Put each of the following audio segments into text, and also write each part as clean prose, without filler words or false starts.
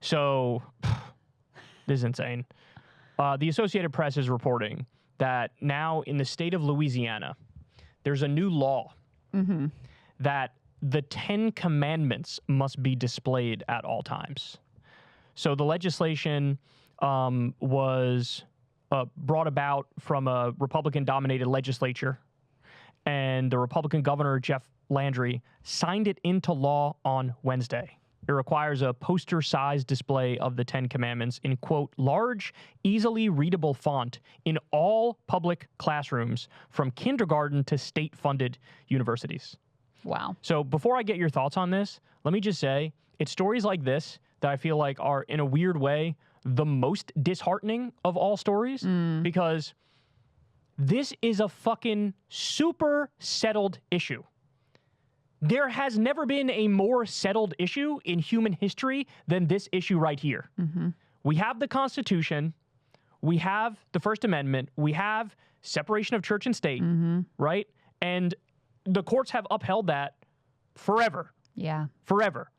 So this is insane. The Associated Press is reporting that now in the state of Louisiana, there's a new law that the 10 commandments must be displayed at all times. So the legislation was brought about from a Republican-dominated legislature, and the Republican governor, Jeff Landry, signed it into law on Wednesday. It requires a poster-sized display of the 10 commandments in, quote, large, easily readable font in all public classrooms from kindergarten to state-funded universities. Wow. So before I get your thoughts on this, let me just say, it's stories like this that I feel like are, in a weird way, the most disheartening of all stories, because this is a fucking super settled issue. There has never been a more settled issue in human history than this issue right here. We have the Constitution, we have the First Amendment, we have separation of church and state, right? And the courts have upheld that forever. Yeah. Forever.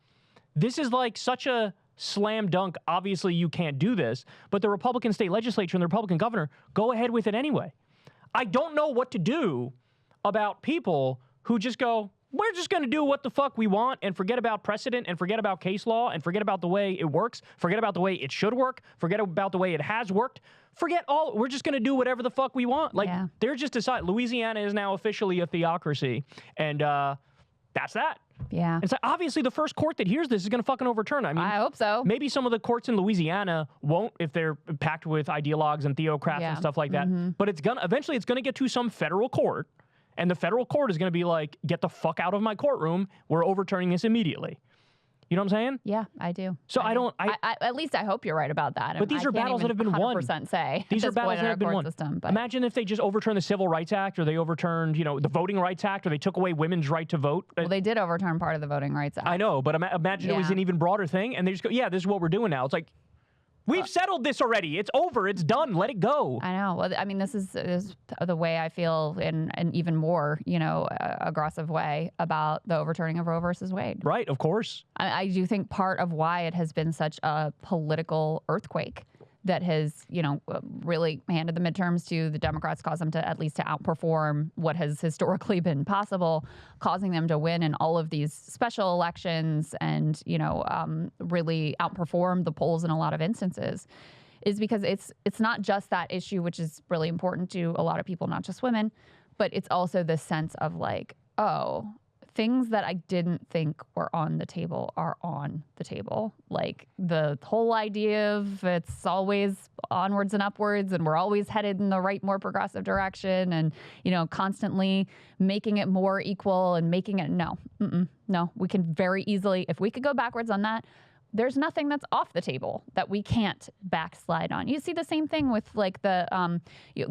This is like such a slam dunk. Obviously, you can't do this, but the Republican state legislature and the Republican governor go ahead with it anyway. I don't know what to do about people who just go, we're just going to do what the fuck we want and forget about precedent and forget about case law and forget about the way it works, forget about the way it should work, forget about the way it has worked, forget all, we're just going to do whatever the fuck we want. Like, they're just deciding, Louisiana is now officially a theocracy, and that's that. Yeah. It's like, obviously the first court that hears this is going to fucking overturn it. I mean, I hope so. Maybe some of the courts in Louisiana won't if they're packed with ideologues and theocrats and stuff like that. But it's gonna eventually it's going to get to some federal court, and the federal court is going to be like, get the fuck out of my courtroom. We're overturning this immediately. You know what I'm saying? Yeah, I do. So I at least I hope you're right about that. But these are battles that have been won. 100% say these are battles that have been won. System, Imagine if they just overturned the Civil Rights Act, or they overturned, the Voting Rights Act, or they took away women's right to vote. Well, they did overturn part of the Voting Rights Act. I know, but imagine it was an even broader thing, and they just go, yeah, this is what we're doing now. It's like, we've settled this already. It's over. It's done. Let it go. I know. Well, I mean, this is the way I feel in an even more, aggressive way about the overturning of Roe versus Wade. Right, of course. I do think part of why it has been such a political earthquake that has, really handed the midterms to the Democrats, caused them to at least to outperform what has historically been possible, causing them to win in all of these special elections and, really outperform the polls in a lot of instances, is because it's not just that issue, which is really important to a lot of people, not just women, but it's also this sense of like, oh, things that I didn't think were on the table are on the table. Like the whole idea of it's always onwards and upwards and we're always headed in the right, more progressive direction and, constantly making it more equal and making it, no, we can very easily, if we could go backwards on that, there's nothing that's off the table that we can't backslide on. You see the same thing with like the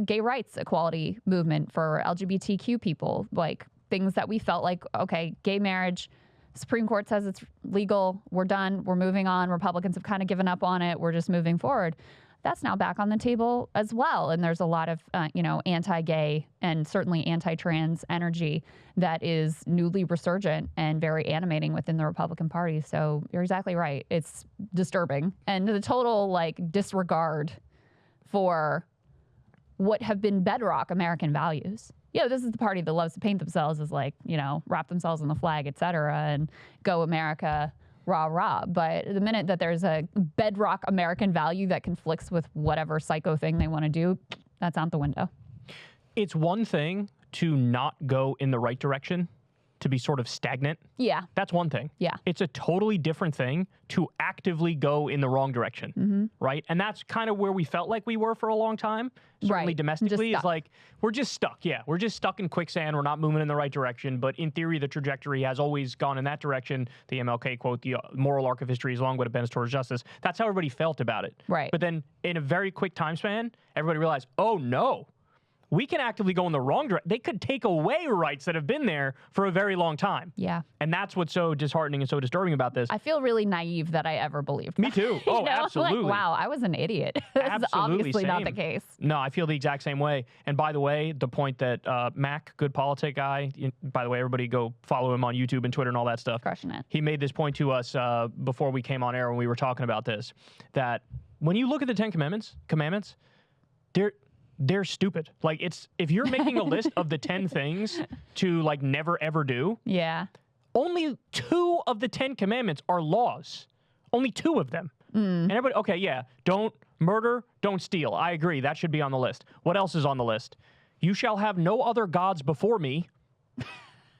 gay rights equality movement for LGBTQ people, like things that we felt like, okay, gay marriage, Supreme Court says it's legal, we're done, we're moving on, Republicans have kind of given up on it, we're just moving forward. That's now back on the table as well. And there's a lot of, anti-gay and certainly anti-trans energy that is newly resurgent and very animating within the Republican Party. So you're exactly right. It's disturbing. And the total disregard for what have been bedrock American values. This is the party that loves to paint themselves as wrap themselves in the flag, et cetera, and go America, rah, rah. But the minute that there's a bedrock American value that conflicts with whatever psycho thing they want to do, that's out the window. It's one thing to not go in the right direction, to be sort of stagnant. Yeah. That's one thing. Yeah. It's a totally different thing to actively go in the wrong direction, right? And that's kind of where we felt like we were for a long time, certainly domestically. It's like, we're just stuck. Yeah, we're just stuck in quicksand. We're not moving in the right direction. But in theory, the trajectory has always gone in that direction. The MLK quote, the moral arc of history is long, but it bends towards justice. That's how everybody felt about it. Right. But then in a very quick time span, everybody realized, oh no, we can actively go in the wrong direction. They could take away rights that have been there for a very long time. Yeah. And that's what's so disheartening and so disturbing about this. I feel really naive that I ever believed Me that. too. Oh, absolutely. Like, wow, I was an idiot. That's obviously not the case. No, I feel the exact same way. And by the way, the point that Mac, good politic guy, by the way, everybody go follow him on YouTube and Twitter and all that stuff. Crushing it. He made this point to us before we came on air when we were talking about this, that when you look at the Ten Commandments, they're stupid. Like, if you're making a list of the 10 things to like never ever do, yeah, only 2 of the 10 commandments are laws. Only 2 of them. And everybody, okay, yeah, don't murder, don't steal. I agree, that should be on the list. What else is on the list? You shall have no other gods before me.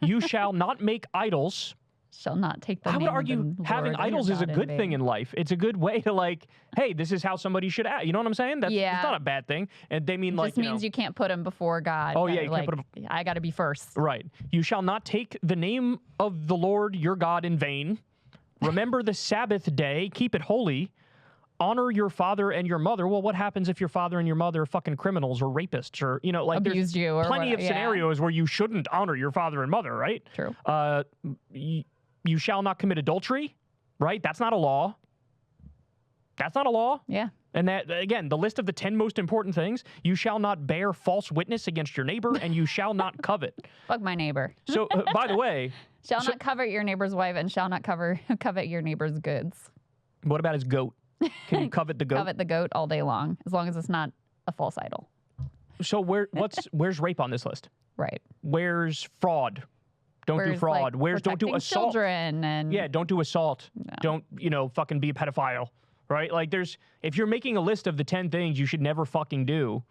You shall not make idols. Shall not take the I name would argue of the having Lord idols your is a God good in thing vain. in life. It's a good way to like, hey, this is how somebody should act. You know what I'm saying? It's not a bad thing. And they mean like, Just means you can't put him before God. Oh, yeah, you like, can't put him. I got to be first. Right. You shall not take the name of the Lord your God in vain. Remember the Sabbath day. Keep it holy. Honor your father and your mother. Well, what happens if your father and your mother are fucking criminals or rapists or, you know, like Abused there's you or plenty of yeah. scenarios where you shouldn't honor your father and mother, right? True. You shall not commit adultery, right? That's not a law. That's not a law. Yeah. And that, again, the list of the 10 most important things, you shall not bear false witness against your neighbor and you shall not covet. Fuck my neighbor. So, by the way. Shall not covet your neighbor's wife and shall not covet your neighbor's goods. What about his goat? Can you covet the goat? Covet the goat all day long, as long as it's not a false idol. So where's rape on this list? Right. Where's fraud? Don't do fraud. Where's don't do protecting assault? Children and Yeah, don't do assault. No. Don't, fucking be a pedophile. Right? Like if you're making a list of the 10 things you should never fucking do,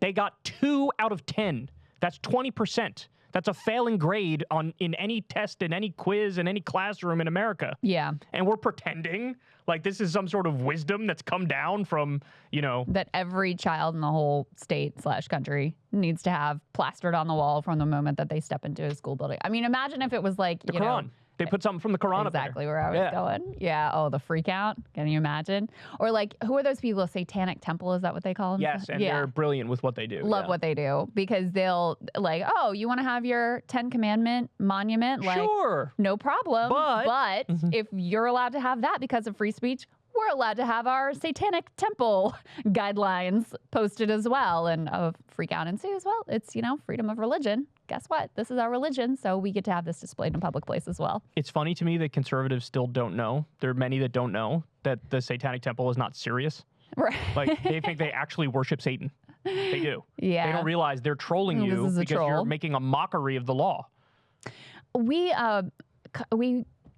they got 2 out of 10. That's 20%. That's a failing grade in any test, in any quiz, in any classroom in America. Yeah. And we're pretending like this is some sort of wisdom that's come down from, that every child in the whole state/country needs to have plastered on the wall from the moment that they step into a school building. I mean, imagine if it was like, the Quran. They put something from the Quran up there. Exactly where I was going. Yeah. Oh, the freak out. Can you imagine? Or like, who are those people? Satanic Temple? Is that what they call them? Yes, and they're brilliant with what they do. Love what they do because they'll like, oh, you want to have your 10 Commandment monument? Like, sure. No problem. But Mm-hmm. if you're allowed to have that because of free speech, we're allowed to have our Satanic Temple guidelines posted as well. And freak out ensues. Well, it's, freedom of religion. Guess what? This is our religion, so we get to have this displayed in a public place as well. It's funny to me that conservatives still don't know. There are many that don't know that the Satanic Temple is not serious. Right. Like, they think they actually worship Satan. They do. Yeah. They don't realize they're trolling you because you're making a mockery of the law. We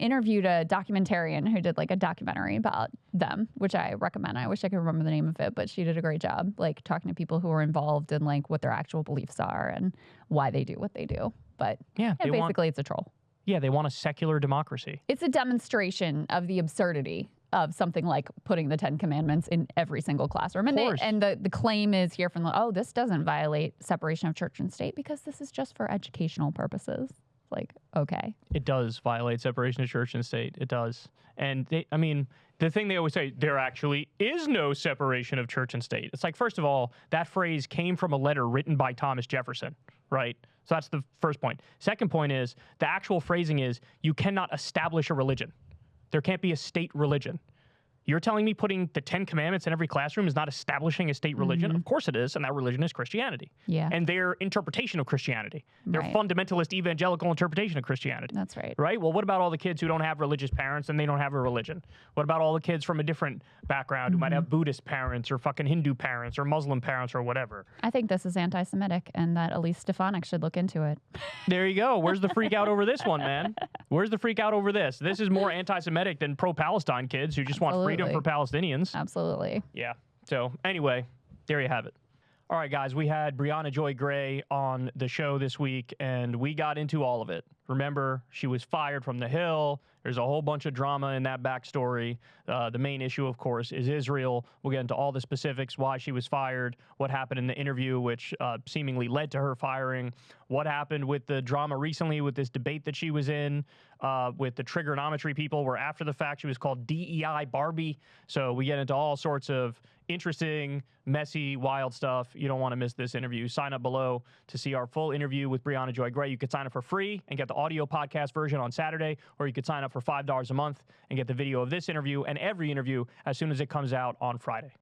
interviewed a documentarian who did like a documentary about them, which I recommend. I wish I could remember the name of it, but she did a great job, like talking to people who are involved in like what their actual beliefs are and why they do what they do. But basically it's a troll. Yeah, they want a secular democracy. It's a demonstration of the absurdity of something like putting the 10 Commandments in every single classroom. And the claim is here from this doesn't violate separation of church and state because this is just for educational purposes. Like, okay. It does violate separation of church and state. It does. And the thing they always say, there actually is no separation of church and state. It's like, first of all, that phrase came from a letter written by Thomas Jefferson, right? So that's the first point. Second point is the actual phrasing is you cannot establish a religion. There can't be a state religion. You're telling me putting the 10 Commandments in every classroom is not establishing a state religion? Mm-hmm. Of course it is, and that religion is Christianity. Yeah. And their interpretation of Christianity. Their fundamentalist evangelical interpretation of Christianity. That's right. Right? Well, what about all the kids who don't have religious parents and they don't have a religion? What about all the kids from a different background who might have Buddhist parents or fucking Hindu parents or Muslim parents or whatever? I think this is anti-Semitic and that Elise Stefanik should look into it. There you go. Where's the freak out over this one, man? Where's the freak out over this? This is more anti-Semitic than pro-Palestine kids who just want freedom for Palestinians. Absolutely. Yeah. So anyway, there you have it. All right, guys, we had Brianna Joy Gray on the show this week, and we got into all of it. Remember, she was fired from the Hill. There's a whole bunch of drama in that backstory. The main issue, of course, is Israel. We'll get into all the specifics, why she was fired, what happened in the interview, which seemingly led to her firing, what happened with the drama recently with this debate that she was in with the trigonometry people, where after the fact she was called DEI Barbie. So we get into all sorts of interesting, messy, wild stuff. You don't want to miss this interview. Sign up below to see our full interview with Brianna Joy Gray. You could sign up for free and get the audio podcast version on Saturday, or you could sign up for $5 a month and get the video of this interview and every interview as soon as it comes out on Friday.